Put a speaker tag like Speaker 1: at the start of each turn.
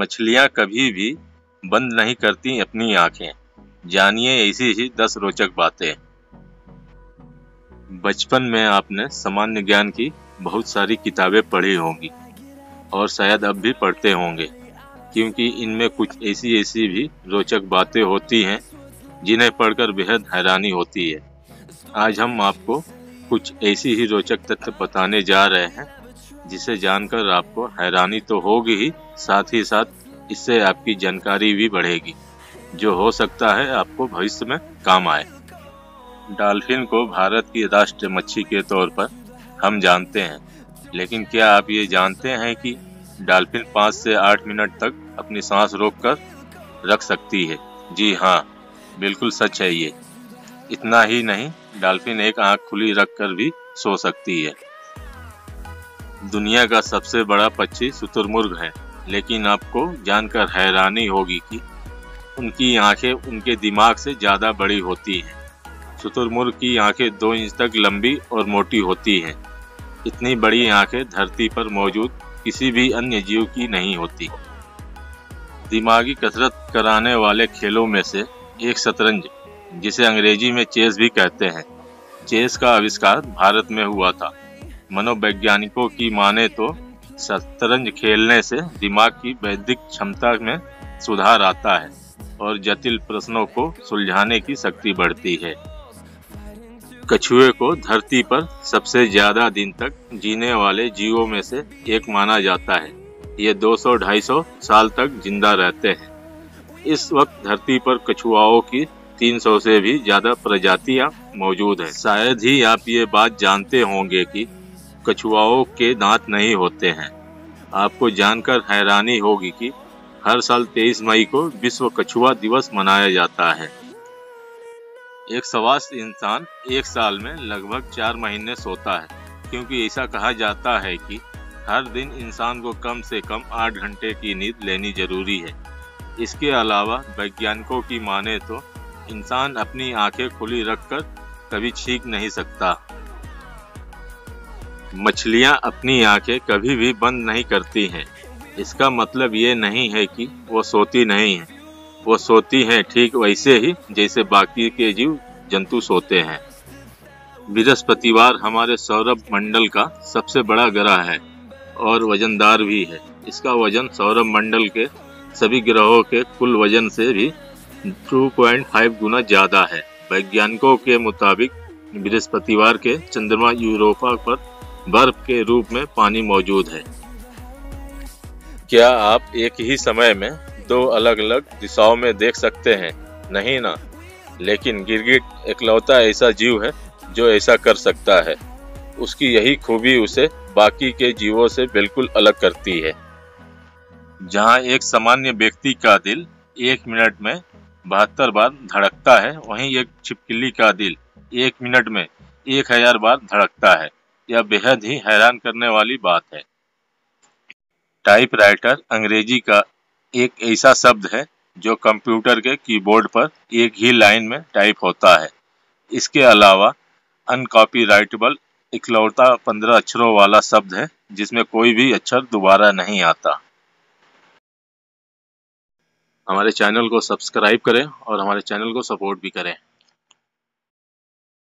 Speaker 1: मछलियाँ कभी भी बंद नहीं करती अपनी आंखें। जानिए ऐसी ही 10 रोचक बातें। बचपन में आपने सामान्य ज्ञान की बहुत सारी किताबें पढ़ी होंगी और शायद अब भी पढ़ते होंगे, क्योंकि इनमें कुछ ऐसी ऐसी भी रोचक बातें होती हैं जिन्हें पढ़कर बेहद हैरानी होती है। आज हम आपको कुछ ऐसी ही रोचक तथ्य बताने जा रहे हैं जिसे जानकर आपको हैरानी तो होगी ही, साथ ही साथ इससे आपकी जानकारी भी बढ़ेगी, जो हो सकता है आपको भविष्य में काम आए। डॉल्फिन को भारत की राष्ट्रीय मच्छी के तौर पर हम जानते हैं, लेकिन क्या आप ये जानते हैं कि डॉल्फिन 5 से 8 मिनट तक अपनी सांस रोककर रख सकती है? जी हाँ, बिल्कुल सच है ये। इतना ही नहीं, डॉल्फिन एक आंख खुली रखकर भी सो सकती है। दुनिया का सबसे बड़ा पक्षी शुतुरमुर्ग है, लेकिन आपको जानकर हैरानी होगी कि उनकी आंखें उनके दिमाग से ज्यादा बड़ी होती हैं। शुतुरमुर्ग की आंखें 2 इंच तक लंबी और मोटी होती हैं। इतनी बड़ी आंखें धरती पर मौजूद किसी भी अन्य जीव की नहीं होती। दिमागी कसरत कराने वाले खेलों में से एक शतरंज, जिसे अंग्रेजी में चेस भी कहते हैं। चेस का आविष्कार भारत में हुआ था। मनोवैज्ञानिकों की माने तो शतरंज खेलने से दिमाग की बौद्धिक क्षमता में सुधार आता है और जटिल प्रश्नों को सुलझाने की शक्ति बढ़ती है। कछुए को धरती पर सबसे ज्यादा दिन तक जीने वाले जीवों में से एक माना जाता है। ये 200-250 साल तक जिंदा रहते हैं। इस वक्त धरती पर कछुआओं की 300 से भी ज्यादा प्रजातियां मौजूद हैं। शायद ही आप ये बात जानते होंगे कि कछुआओं के दांत नहीं होते हैं। आपको जानकर हैरानी होगी कि हर साल 23 मई को विश्व कछुआ दिवस मनाया जाता है। एक स्वस्थ इंसान एक साल में लगभग 4 महीने सोता है, क्योंकि ऐसा कहा जाता है कि हर दिन इंसान को कम से कम 8 घंटे की नींद लेनी जरूरी है। इसके अलावा वैज्ञानिकों की माने तो इंसान अपनी आंखें खुली रखकर कभी छींक नहीं सकता। मछलियां अपनी आंखें कभी भी बंद नहीं करती हैं। इसका मतलब ये नहीं है कि वो सोती नहीं हैं। वो सोती हैं ठीक वैसे ही जैसे बाकी के जीव जंतु सोते हैं। बृहस्पतिवार हमारे सौर मंडल का सबसे बड़ा ग्रह है और वजनदार भी है। इसका वजन सौर मंडल के सभी ग्रहों के कुल वजन से भी 2.5 गुना ज्यादा है। वैज्ञानिकों के मुताबिक बृहस्पतिवार के चंद्रमा यूरोपा पर बर्फ के रूप में पानी मौजूद है। क्या आप एक ही समय में 2 अलग अलग दिशाओं में देख सकते हैं? नहीं ना, लेकिन गिरगिट एकलौता ऐसा जीव है जो ऐसा कर सकता है। उसकी यही खूबी उसे बाकी के जीवों से बिल्कुल अलग करती है। जहां एक सामान्य व्यक्ति का दिल 1 मिनट में 72 बार धड़कता है, वहीं एक छिपकली का दिल 1 मिनट में 1000 बार धड़कता है। यह बेहद ही हैरान करने वाली बात है। टाइपराइटर अंग्रेजी का एक ऐसा शब्द है जो कंप्यूटर के कीबोर्ड पर एक ही लाइन में टाइप होता है। इसके अलावा अनकॉपीराइटेबल इकलौता 15 अक्षरों वाला शब्द है जिसमें कोई भी अक्षर दोबारा नहीं आता। हमारे चैनल को सब्सक्राइब करें और हमारे चैनल को सपोर्ट भी करें।